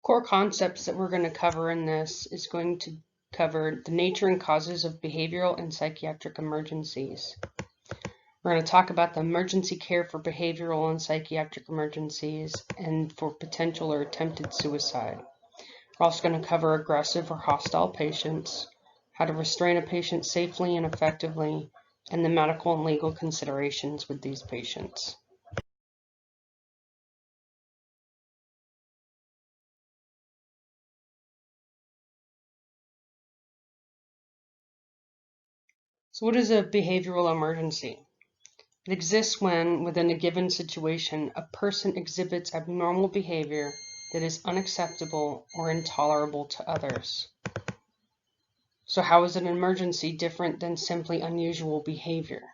Core concepts that we're going to cover in this is going to cover the nature and causes of behavioral and psychiatric emergencies. We're going to talk about the emergency care for behavioral and psychiatric emergencies and for potential or attempted suicide. We're also going to cover aggressive or hostile patients, how to restrain a patient safely and effectively, and the medical and legal considerations with these patients. So what is a behavioral emergency? It exists when, within a given situation, a person exhibits abnormal behavior that is unacceptable or intolerable to others. So how is an emergency different than simply unusual behavior?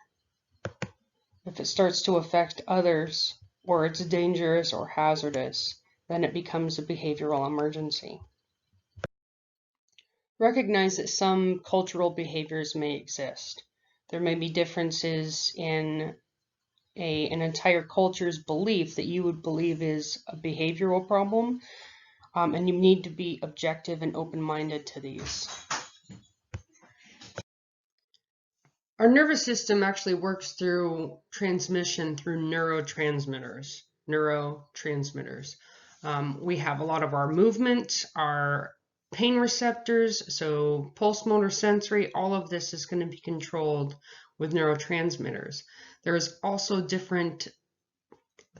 If it starts to affect others, or it's dangerous or hazardous, then it becomes a behavioral emergency. Recognize that some cultural behaviors may exist. There may be differences in an entire culture's belief that you would believe is a behavioral problem, and you need to be objective and open-minded to these. Our nervous system actually works through transmission through neurotransmitters. We have a lot of our movement, our pain receptors, so pulse, motor, sensory, all of this is going to be controlled with neurotransmitters. There's also different,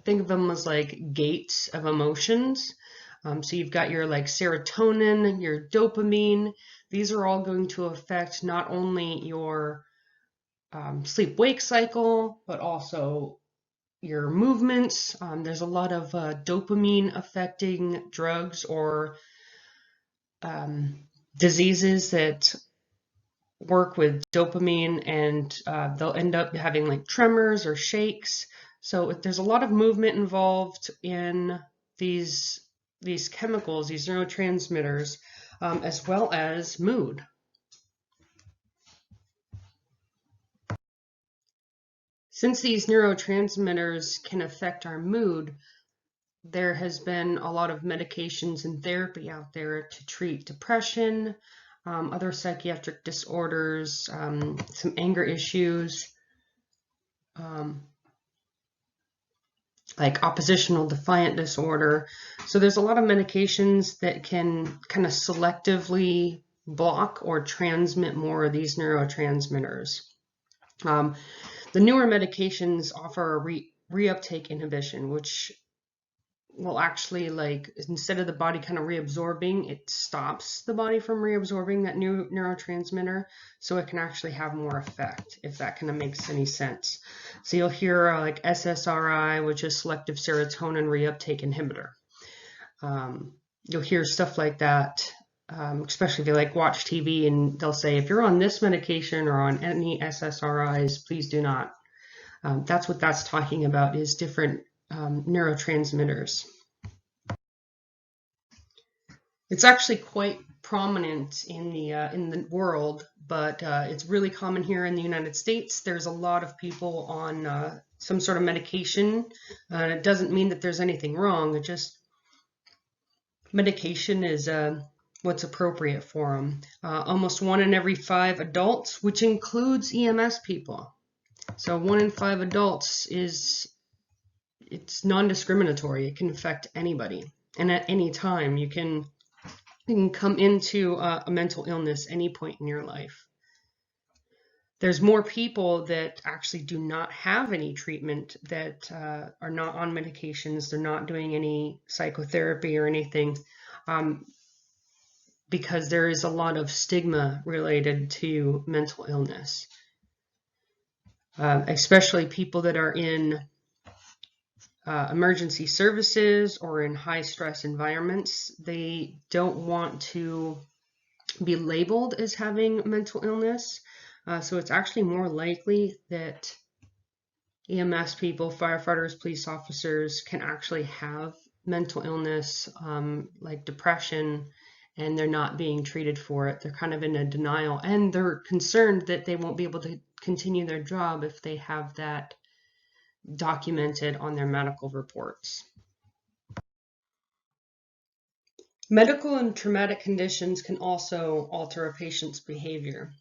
think of them as like gates of emotions. So you've got your like serotonin, your dopamine. These are all going to affect not only your sleep-wake cycle, but also your movements. There's a lot of dopamine affecting drugs or diseases that work with dopamine, and they'll end up having like tremors or shakes. So there's a lot of movement involved in these chemicals, these neurotransmitters, as well as mood. Since these neurotransmitters can affect our mood, there has been a lot of medications and therapy out there to treat depression, other psychiatric disorders, some anger issues, like oppositional defiant disorder. So there's a lot of medications that can kind of selectively block or transmit more of these neurotransmitters. The newer medications offer a reuptake inhibition, which will actually, like, instead of the body kind of reabsorbing, it stops the body from reabsorbing that new neurotransmitter, so it can actually have more effect, if that kind of makes any sense. So you'll hear like SSRI, which is selective serotonin reuptake inhibitor. You'll hear stuff like that, especially if you like watch TV, and they'll say, if you're on this medication or on any SSRIs, please do not. That's what that's talking about, is different neurotransmitters. It's actually quite prominent in the world, but it's really common here in the United States. There's a lot of people on some sort of medication. It doesn't mean that there's anything wrong. It just, medication is what's appropriate for them. Almost 1 in every 5 adults, which includes EMS people. So 1 in 5 adults it's non-discriminatory. It can affect anybody, and at any time you can come into a mental illness any point in your life. There's more people that actually do not have any treatment, that are not on medications. They're not doing any psychotherapy or anything, because there is a lot of stigma related to mental illness, especially people that are in emergency services or in high stress environments. They don't want to be labeled as having mental illness. So it's actually more likely that EMS people, firefighters, police officers can actually have mental illness, like depression, and they're not being treated for it. They're kind of in a denial, and they're concerned that they won't be able to continue their job if they have that documented on their medical reports. Medical and traumatic conditions can also alter a patient's behavior.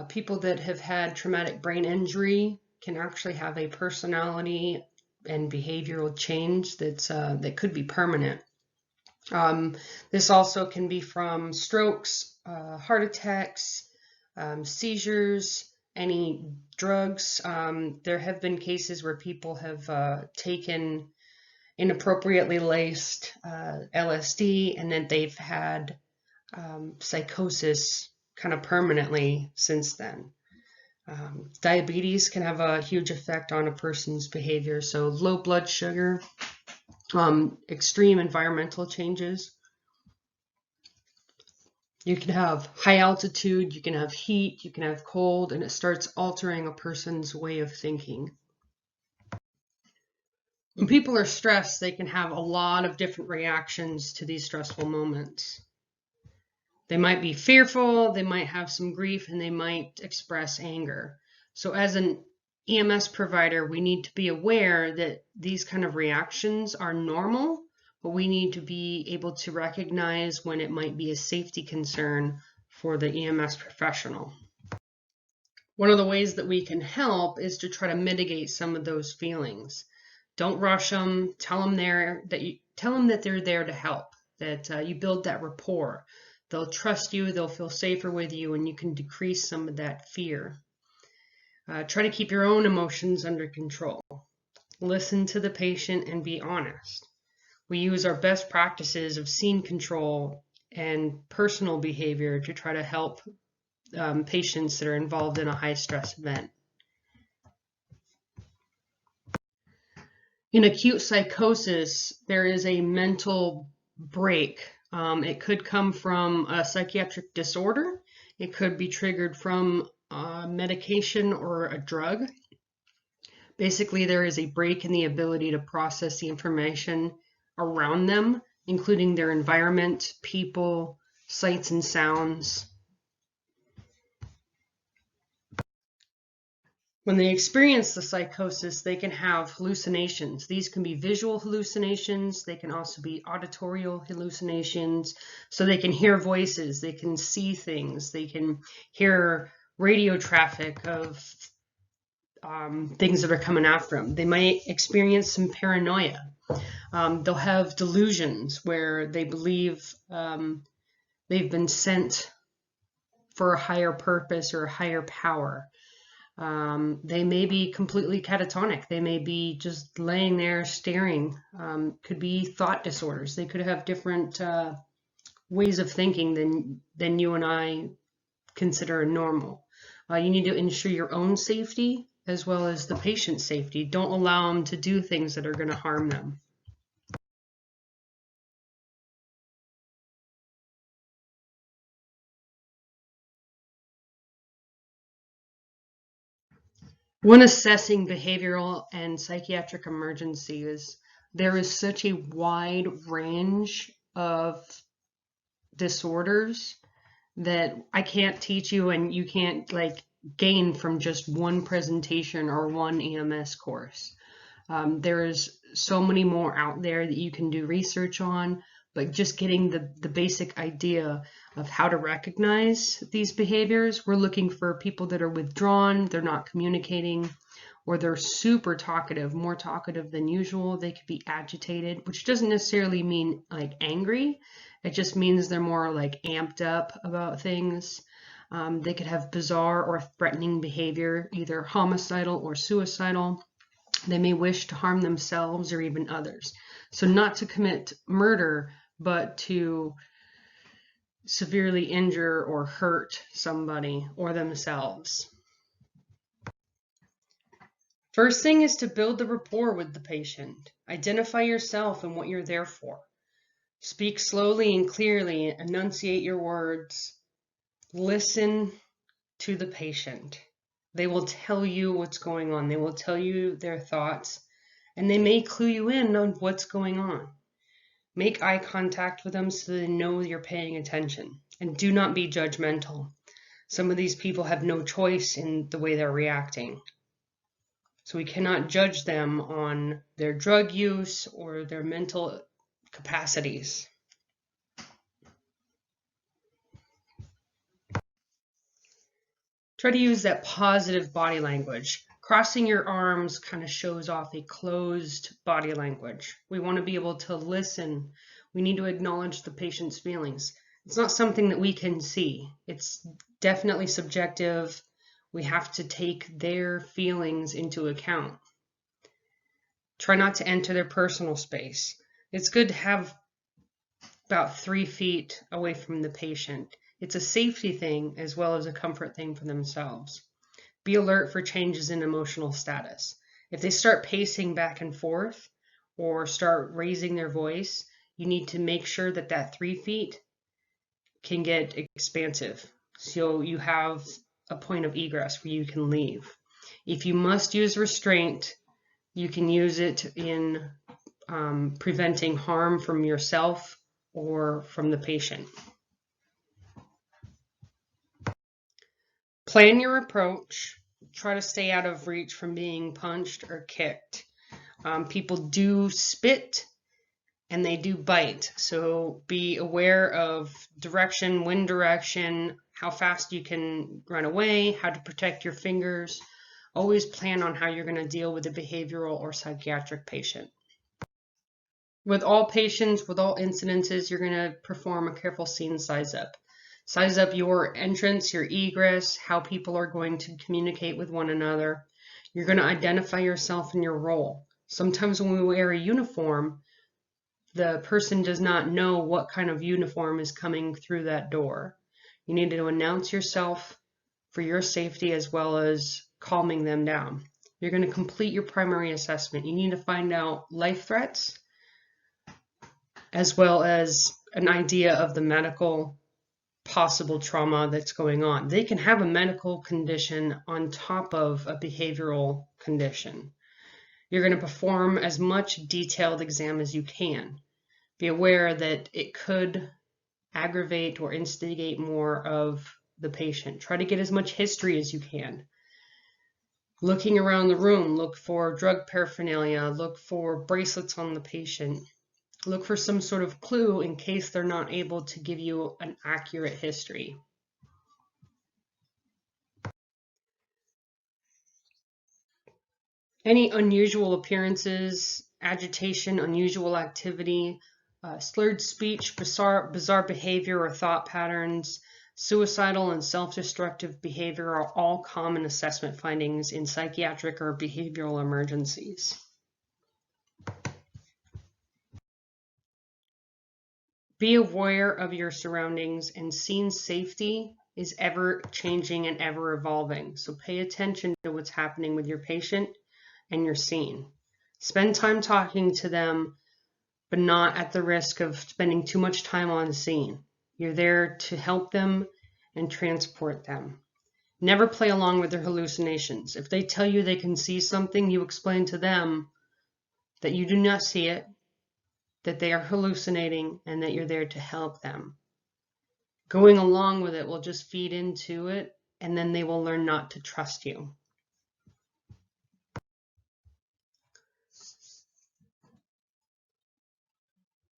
People that have had traumatic brain injury can actually have a personality and behavioral change that could be permanent. This also can be from strokes, heart attacks, seizures, any drugs. There have been cases where people have taken inappropriately laced LSD, and then they've had psychosis kind of permanently since then. Diabetes can have a huge effect on a person's behavior. So low blood sugar, extreme environmental changes. You can have high altitude, you can have heat, you can have cold, and it starts altering a person's way of thinking. When people are stressed, they can have a lot of different reactions to these stressful moments. They might be fearful, they might have some grief, and they might express anger. So as an EMS provider, we need to be aware that these kind of reactions are normal, but we need to be able to recognize when it might be a safety concern for the EMS professional. One of the ways that we can help is to try to mitigate some of those feelings. Don't rush them. Tell them that they're there to help, that you build that rapport. They'll trust you, they'll feel safer with you, and you can decrease some of that fear. Try to keep your own emotions under control. Listen to the patient and be honest. We use our best practices of scene control and personal behavior to try to help patients that are involved in a high stress event. In acute psychosis, there is a mental break. It could come from a psychiatric disorder. It could be triggered from medication or a drug. Basically, there is a break in the ability to process the information around them, including their environment, people, sights and sounds. When they experience the psychosis, they can have hallucinations. These can be visual hallucinations. They can also be auditorial hallucinations. So they can hear voices, they can see things, they can hear radio traffic of things that are coming after them. They might experience some paranoia. They'll have delusions where they believe they've been sent for a higher purpose or a higher power. They may be completely catatonic. They may be just laying there staring. Could be thought disorders. They could have different ways of thinking than you and I consider normal. You need to ensure your own safety as well as the patient's safety. Don't allow them to do things that are going to harm them. When assessing behavioral and psychiatric emergencies, there is such a wide range of disorders that I can't teach you, and you can't gain from just one presentation or one EMS course. There is so many more out there that you can do research on, but just getting the basic idea of how to recognize these behaviors. We're looking for people that are withdrawn, they're not communicating, or they're super talkative, more talkative than usual. They could be agitated, which doesn't necessarily mean angry. It just means they're more amped up about things. They could have bizarre or threatening behavior, either homicidal or suicidal. They may wish to harm themselves or even others. So not to commit murder, but to severely injure or hurt somebody or themselves. First thing is to build the rapport with the patient. Identify yourself and what you're there for. Speak slowly and clearly, enunciate your words. Listen to the patient. They will tell you what's going on. They will tell you their thoughts, and they may clue you in on what's going on. Make eye contact with them so they know you're paying attention, and do not be judgmental. Some of these people have no choice in the way they're reacting. So we cannot judge them on their drug use or their mental capacities. Try to use that positive body language. Crossing your arms kind of shows off a closed body language. We want to be able to listen. We need to acknowledge the patient's feelings. It's not something that we can see. It's definitely subjective. We have to take their feelings into account. Try not to enter their personal space. It's good to have about 3 feet away from the patient. It's a safety thing as well as a comfort thing for themselves. Be alert for changes in emotional status. If they start pacing back and forth or start raising their voice, you need to make sure that that 3 feet can get expansive. So you have a point of egress where you can leave. If you must use restraint, you can use it in preventing harm from yourself or from the patient. Plan your approach. Try to stay out of reach from being punched or kicked. People do spit and they do bite, so be aware of direction, wind direction, how fast you can run away, how to protect your fingers. Always plan on how you're going to deal with a behavioral or psychiatric patient. With all patients, with all incidences, you're going to perform a careful scene size up. Size up your entrance, your egress, how people are going to communicate with one another. You're going to identify yourself and your role. Sometimes when we wear a uniform, the person does not know what kind of uniform is coming through that door. You need to announce yourself for your safety as well as calming them down. You're going to complete your primary assessment. You need to find out life threats as well as an idea of the medical possible trauma that's going on. They can have a medical condition on top of a behavioral condition. You're going to perform as much detailed exam as you can. Be aware that it could aggravate or instigate more of the patient. Try to get as much history as you can. Looking around the room, look for drug paraphernalia, look for bracelets on the patient. Look for some sort of clue in case they're not able to give you an accurate history. Any unusual appearances, agitation, unusual activity, slurred speech, bizarre behavior or thought patterns, suicidal and self-destructive behavior are all common assessment findings in psychiatric or behavioral emergencies. Be aware of your surroundings, and scene safety is ever changing and ever evolving. So pay attention to what's happening with your patient and your scene. Spend time talking to them, but not at the risk of spending too much time on the scene. You're there to help them and transport them. Never play along with their hallucinations. If they tell you they can see something, you explain to them that you do not see it, that they are hallucinating, and that you're there to help them. Going along with it will just feed into it, and then they will learn not to trust you.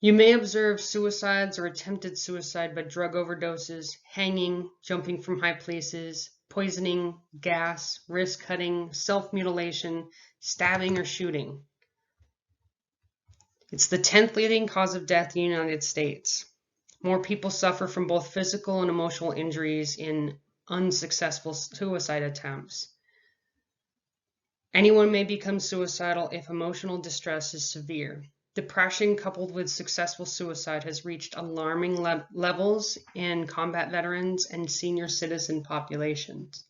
You may observe suicides or attempted suicide by drug overdoses, hanging, jumping from high places, poisoning, gas, wrist cutting, self-mutilation, stabbing, or shooting. It's the 10th leading cause of death in the United States. More people suffer from both physical and emotional injuries in unsuccessful suicide attempts. Anyone may become suicidal if emotional distress is severe. Depression coupled with successful suicide has reached alarming levels in combat veterans and senior citizen populations.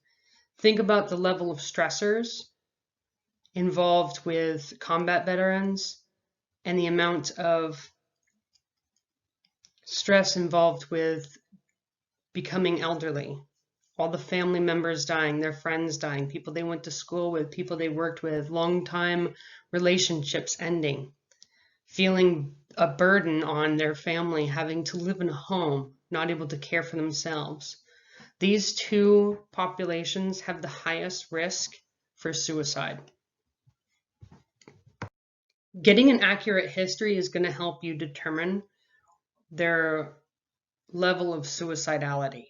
Think about the level of stressors involved with combat veterans and the amount of stress involved with becoming elderly. All the family members dying, their friends dying, people they went to school with, people they worked with, long-time relationships ending. Feeling a burden on their family, having to live in a home, not able to care for themselves. These two populations have the highest risk for suicide. Getting an accurate history is going to help you determine their level of suicidality.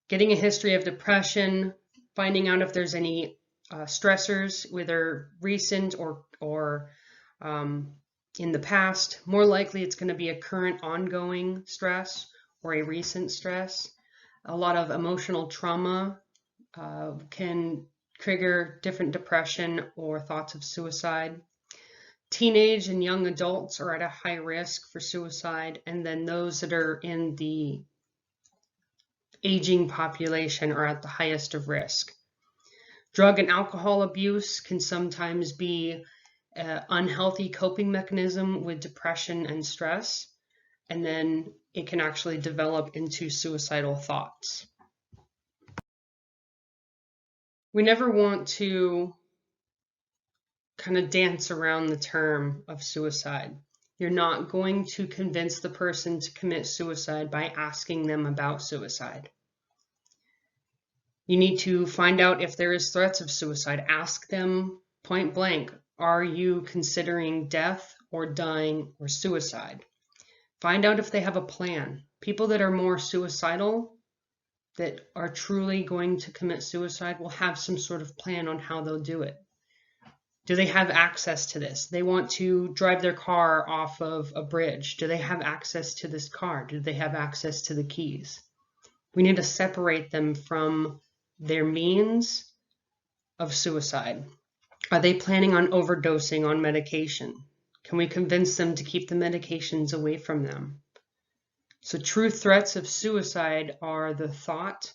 Getting a history of depression, finding out if there's any stressors, whether recent or in the past. More likely it's going to be a current ongoing stress or a recent stress. A lot of emotional trauma can trigger different depression or thoughts of suicide. Teenage and young adults are at a high risk for suicide, and then those that are in the aging population are at the highest of risk. Drug and alcohol abuse can sometimes be an unhealthy coping mechanism with depression and stress, and then it can actually develop into suicidal thoughts. We never want to kind of dance around the term of suicide. You're not going to convince the person to commit suicide by asking them about suicide. You need to find out if there is threats of suicide. Ask them point blank, are you considering death or dying or suicide? Find out if they have a plan. People that are more suicidal, that are truly going to commit suicide, will have some sort of plan on how they'll do it. Do they have access to this? They want to drive their car off of a bridge. Do they have access to this car? Do they have access to the keys? We need to separate them from their means of suicide. Are they planning on overdosing on medication? Can we convince them to keep the medications away from them? So true threats of suicide are the thought,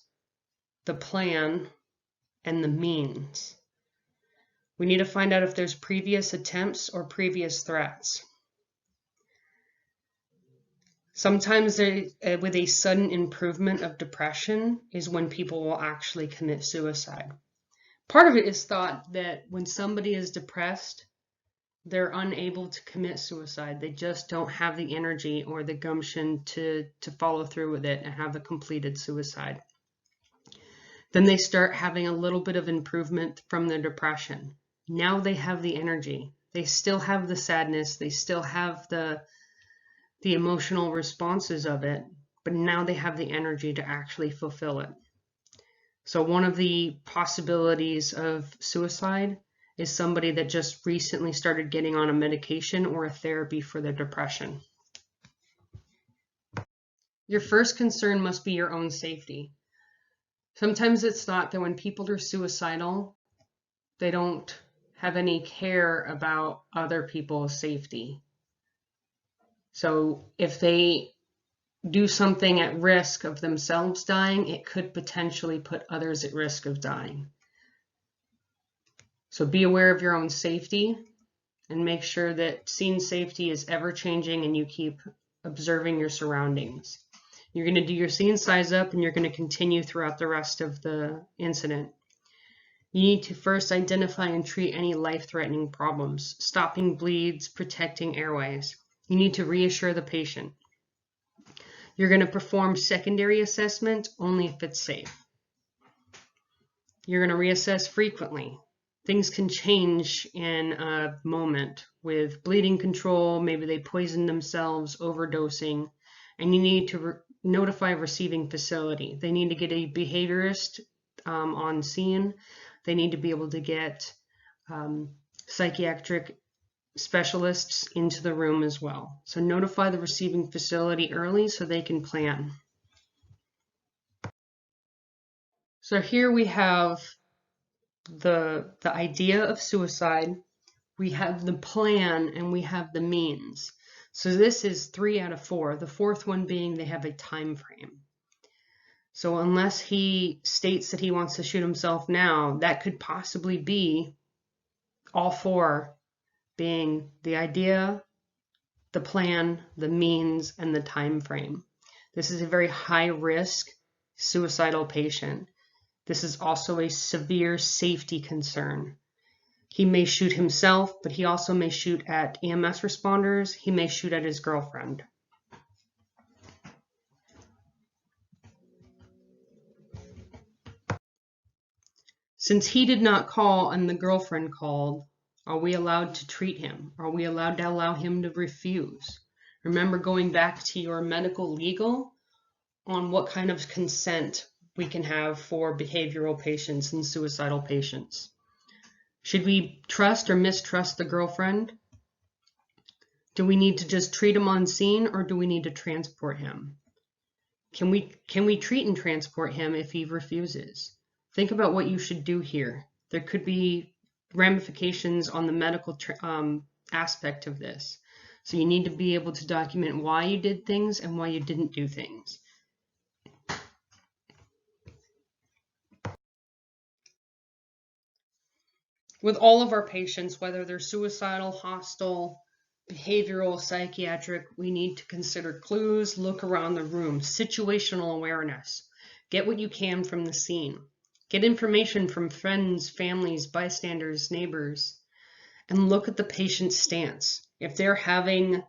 the plan, and the means. We need to find out if there's previous attempts or previous threats. Sometimes with a sudden improvement of depression is when people will actually commit suicide. Part of it is thought that when somebody is depressed, they're unable to commit suicide. They just don't have the energy or the gumption to follow through with it and have a completed suicide. Then they start having a little bit of improvement from their depression. Now they have the energy. They still have the sadness. They still have the emotional responses of it, but now they have the energy to actually fulfill it. So one of the possibilities of suicide is somebody that just recently started getting on a medication or a therapy for their depression. Your first concern must be your own safety. Sometimes it's thought that when people are suicidal, they don't have any care about other people's safety. So if they do something at risk of themselves dying, it could potentially put others at risk of dying. So be aware of your own safety and make sure that scene safety is ever changing and you keep observing your surroundings. You're going to do your scene size up and you're going to continue throughout the rest of the incident. You need to first identify and treat any life-threatening problems, stopping bleeds, protecting airways. You need to reassure the patient. You're going to perform secondary assessment only if it's safe. You're going to reassess frequently. Things can change in a moment with bleeding control. Maybe they poisoned themselves, overdosing, and you need to notify a receiving facility. They need to get a behaviorist on scene. They need to be able to get psychiatric specialists into the room as well. So notify the receiving facility early so they can plan. So here we have the idea of suicide, we have the plan, and we have the means. So this is 3 out of 4, the fourth one being they have a time frame. So unless he states that he wants to shoot himself now, that could possibly be all 4 being the idea, the plan, the means, and the time frame. This is a very high risk suicidal patient. This is also a severe safety concern. He may shoot himself, but he also may shoot at EMS responders. He may shoot at his girlfriend. Since he did not call and the girlfriend called, are we allowed to treat him? Are we allowed to allow him to refuse? Remember going back to your medical legal on what kind of consent we can have for behavioral patients and suicidal patients. Should we trust or mistrust the girlfriend? Do we need to just treat him on scene, or do we need to transport him? Can we treat and transport him if he refuses? Think about what you should do here. There could be ramifications on the medical aspect of this. So you need to be able to document why you did things and why you didn't do things. With all of our patients, whether they're suicidal, hostile, behavioral, psychiatric, we need to consider clues, look around the room, situational awareness. Get what you can from the scene. Get information from friends, families, bystanders, neighbors, and look at the patient's stance. If they're having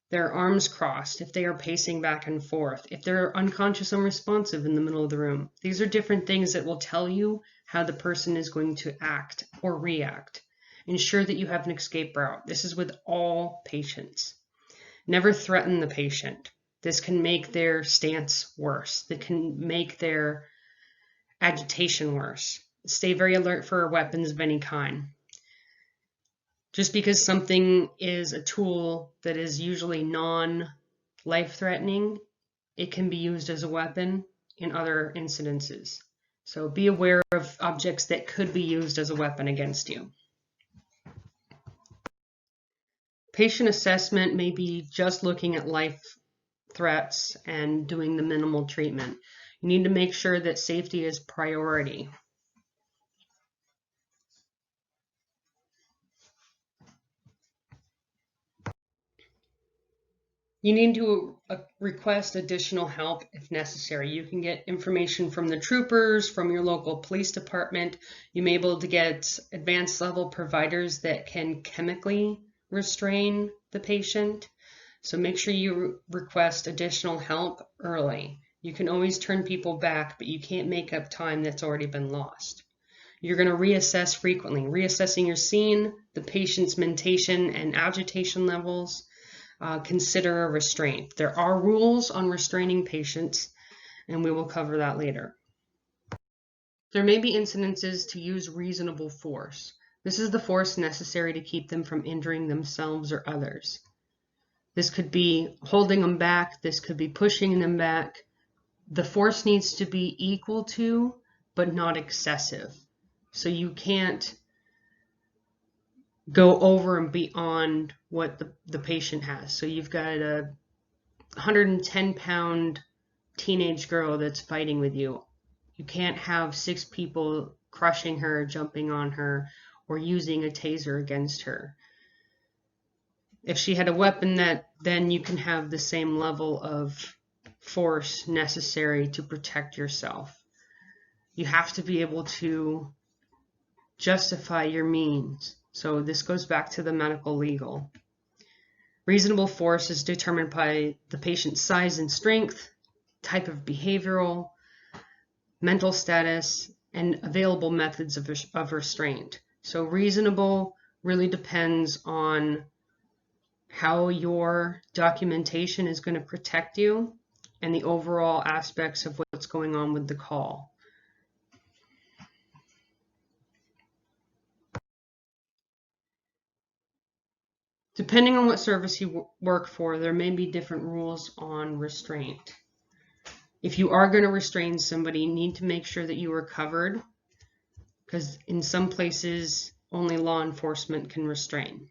their arms crossed, if they are pacing back and forth, if they're unconscious and responsive in the middle of the room, these are different things that will tell you how the person is going to act or react. Ensure that you have an escape route. This is with all patients. Never threaten the patient. This can make their stance worse. That can make their agitation worse. Stay very alert for weapons of any kind. Just because something is a tool that is usually non-life-threatening, it can be used as a weapon in other incidences. So be aware of objects that could be used as a weapon against you. Patient assessment may be just looking at life threats and doing the minimal treatment. You need to make sure that safety is priority. You need to request additional help if necessary. You can get information from the troopers, from your local police department. You may be able to get advanced level providers that can chemically restrain the patient. So make sure you request additional help early. You can always turn people back, but you can't make up time that's already been lost. You're going to reassess frequently, reassessing your scene, the patient's mentation and agitation levels. Consider a restraint. There are rules on restraining patients, and we will cover that later. There may be incidences to use reasonable force. This is the force necessary to keep them from injuring themselves or others. This could be holding them back. This could be pushing them back. The force needs to be equal to, but not excessive. So you can't go over and beyond what the patient has. So you've got a 110-pound teenage girl that's fighting with you. You can't have 6 people crushing her, jumping on her, or using a taser against her. If she had a weapon, then you can have the same level of force necessary to protect yourself. You have to be able to justify your means. So this goes back to the medical legal. Reasonable force is determined by the patient's size and strength, type of behavioral, mental status, and available methods of restraint. So reasonable really depends on how your documentation is going to protect you and the overall aspects of what's going on with the call. Depending on what service you work for, there may be different rules on restraint. If you are going to restrain somebody, you need to make sure that you are covered, because in some places, only law enforcement can restrain.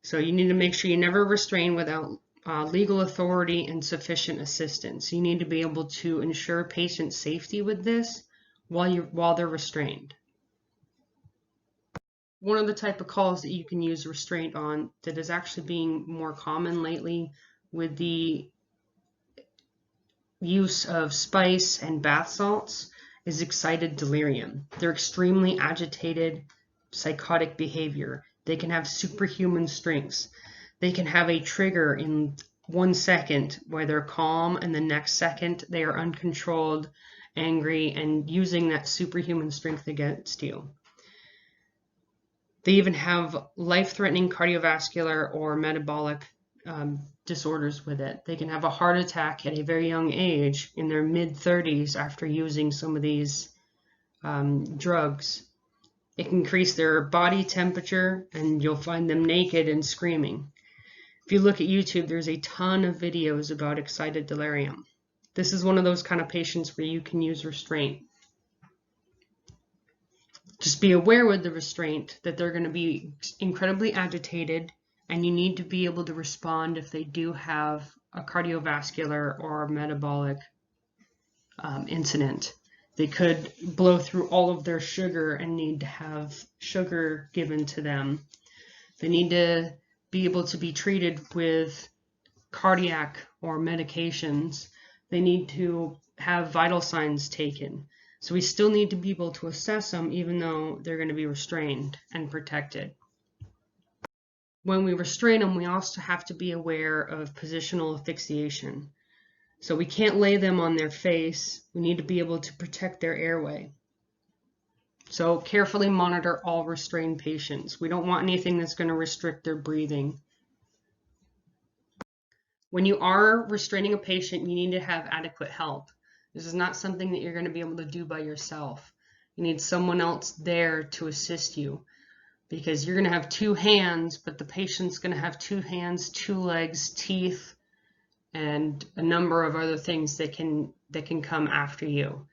So you need to make sure you never restrain without legal authority and sufficient assistance. You need to be able to ensure patient safety with this while they're restrained. One of the type of calls that you can use restraint on that is actually being more common lately with the use of spice and bath salts is excited delirium. They're extremely agitated, psychotic behavior. They can have superhuman strengths. They can have a trigger in 1 second where they're calm, and the next second they are uncontrolled, angry, and using that superhuman strength against you. They even have life-threatening cardiovascular or metabolic disorders with it. They can have a heart attack at a very young age in their mid-30s after using some of these drugs. It can increase their body temperature, and you'll find them naked and screaming. If you look at YouTube, there's a ton of videos about excited delirium. This is one of those kind of patients where you can use restraint. Just be aware with the restraint that they're going to be incredibly agitated, and you need to be able to respond if they do have a cardiovascular or metabolic incident. They could blow through all of their sugar and need to have sugar given to them. They need to be able to be treated with cardiac or medications. They need to have vital signs taken. So we still need to be able to assess them even though they're going to be restrained and protected. When we restrain them, we also have to be aware of positional asphyxiation. So we can't lay them on their face. We need to be able to protect their airway. So carefully monitor all restrained patients. We don't want anything that's going to restrict their breathing. When you are restraining a patient, you need to have adequate help. This is not something that you're going to be able to do by yourself. You need someone else there to assist you, because you're going to have two hands, but the patient's going to have two hands, two legs, teeth, and a number of other things that can come after you.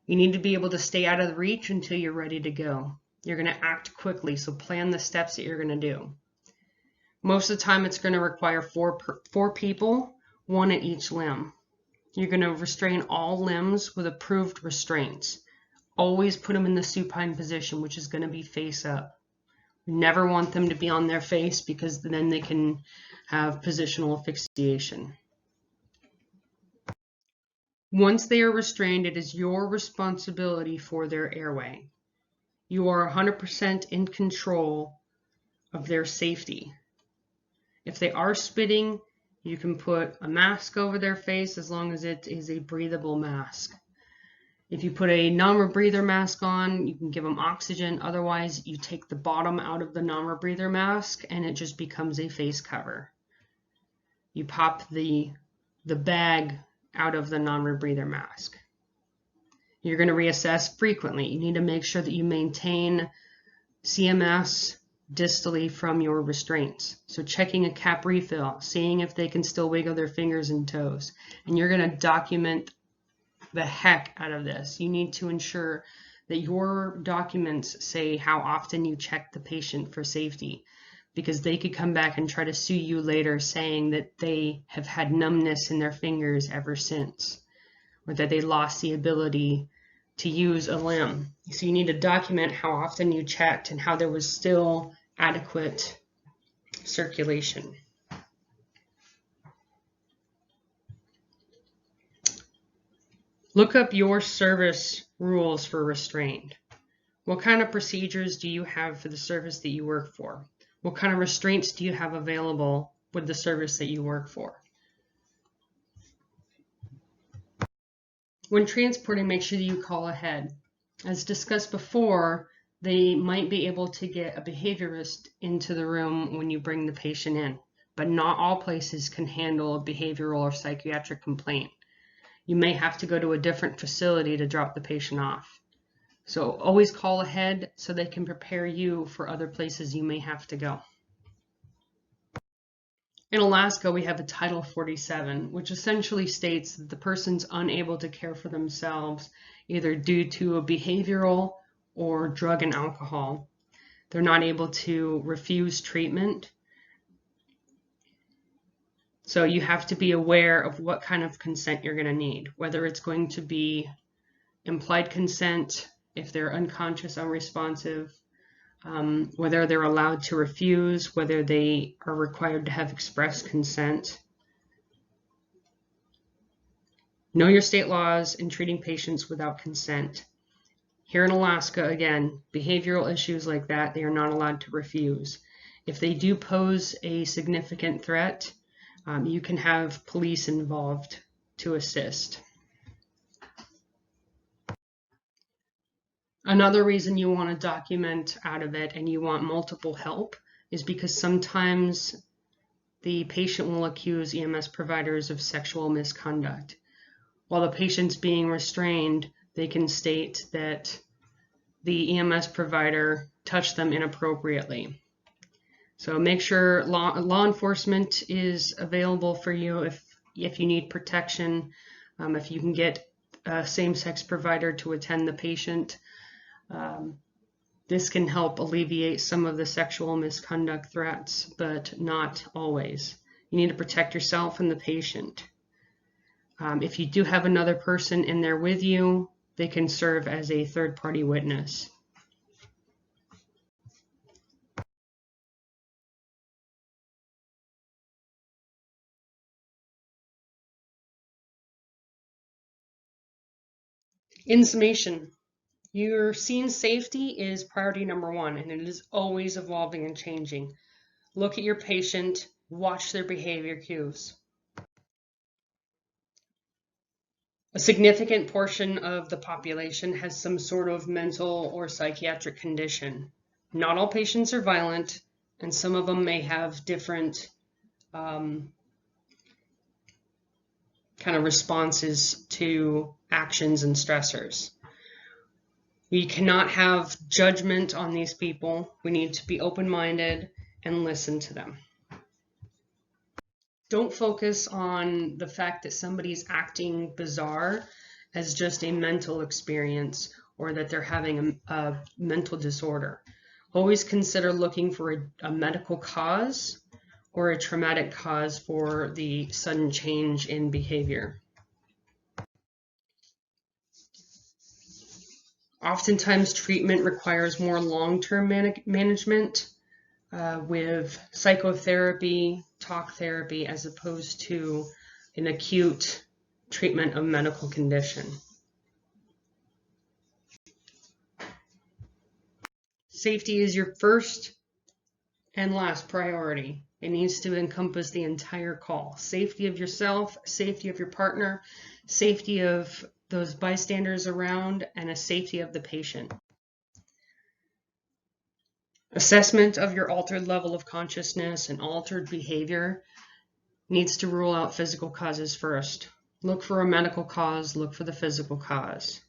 You need to be able to stay out of the reach until you're ready to go. You're going to act quickly, so plan the steps that you're going to do. Most of the time it's going to require four people, one at each limb. You're going to restrain all limbs with approved restraints. Always put them in the supine position, which is going to be face up. We never want them to be on their face, because then they can have positional asphyxiation. Once they are restrained, it is your responsibility for their airway. You are 100% in control of their safety. If they are spitting, you can put a mask over their face as long as it is a breathable mask. If you put a non-rebreather mask on, you can give them oxygen. Otherwise, you take the bottom out of the non-rebreather mask and it just becomes a face cover. You pop the bag out of the non-rebreather mask. You're going to reassess frequently. You need to make sure that you maintain CMS distally from your restraints. So checking a cap refill, seeing if they can still wiggle their fingers and toes. And you're going to document the heck out of this. You need to ensure that your documents say how often you check the patient for safety, because they could come back and try to sue you later saying that they have had numbness in their fingers ever since, or that they lost the ability to use a limb. So you need to document how often you checked and how there was still adequate circulation. Look up your service rules for restraint. What kind of procedures do you have for the service that you work for? What kind of restraints do you have available with the service that you work for? When transporting, make sure that you call ahead. As discussed before, they might be able to get a behaviorist into the room when you bring the patient in, but not all places can handle a behavioral or psychiatric complaint. You may have to go to a different facility to drop the patient off. So always call ahead so they can prepare you for other places you may have to go. In Alaska, we have a Title 47, which essentially states that the person's unable to care for themselves either due to a behavioral or drug and alcohol. They're not able to refuse treatment. So you have to be aware of what kind of consent you're going to need, whether it's going to be implied consent if they're unconscious, unresponsive, whether they're allowed to refuse, whether they are required to have express consent. Know your state laws in treating patients without consent. Here in Alaska, again, behavioral issues like that, they are not allowed to refuse. If they do pose a significant threat, you can have police involved to assist. Another reason you want to document out of it and you want multiple help is because sometimes the patient will accuse EMS providers of sexual misconduct. While the patient's being restrained, they can state that the EMS provider touched them inappropriately. So make sure law enforcement is available for you if you need protection, if you can get a same-sex provider to attend the patient. This can help alleviate some of the sexual misconduct threats, but not always. You need to protect yourself and the patient. If you do have another person in there with you, they can serve as a third-party witness. In summation, your scene safety is priority number one, and it is always evolving and changing. Look at your patient, watch their behavior cues. A significant portion of the population has some sort of mental or psychiatric condition. Not all patients are violent, and some of them may have different kind of responses to actions and stressors. We cannot have judgment on these people. We need to be open-minded and listen to them. Don't focus on the fact that somebody's acting bizarre as just a mental experience or that they're having a mental disorder. Always consider looking for a medical cause or a traumatic cause for the sudden change in behavior. Oftentimes, treatment requires more long-term management with psychotherapy, talk therapy, as opposed to an acute treatment of medical condition. Safety is your first and last priority. It needs to encompass the entire call. Safety of yourself, safety of your partner, safety of those bystanders around, and a safety of the patient. Assessment of your altered level of consciousness and altered behavior needs to rule out physical causes first. Look for a medical cause, look for the physical cause.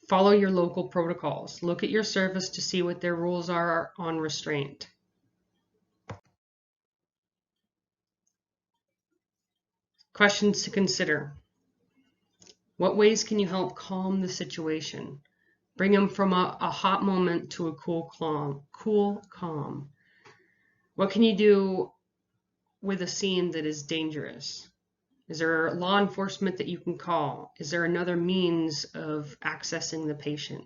Follow your local protocols. Look at your service to see what their rules are on restraint. Questions to consider. What ways can you help calm the situation? Bring them from a hot moment to a cool calm. What can you do with a scene that is dangerous? Is there law enforcement that you can call? Is there another means of accessing the patient?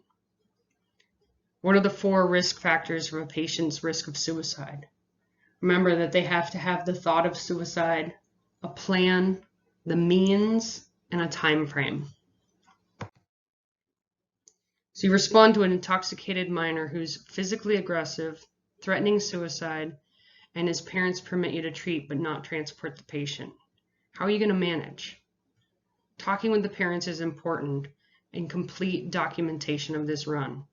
What are the 4 risk factors for a patient's risk of suicide? Remember that they have to have the thought of suicide, a plan, the means, and a time frame. So you respond to an intoxicated minor who's physically aggressive, threatening suicide, and his parents permit you to treat but not transport the patient. How are you going to manage? Talking with the parents is important, and complete documentation of this run.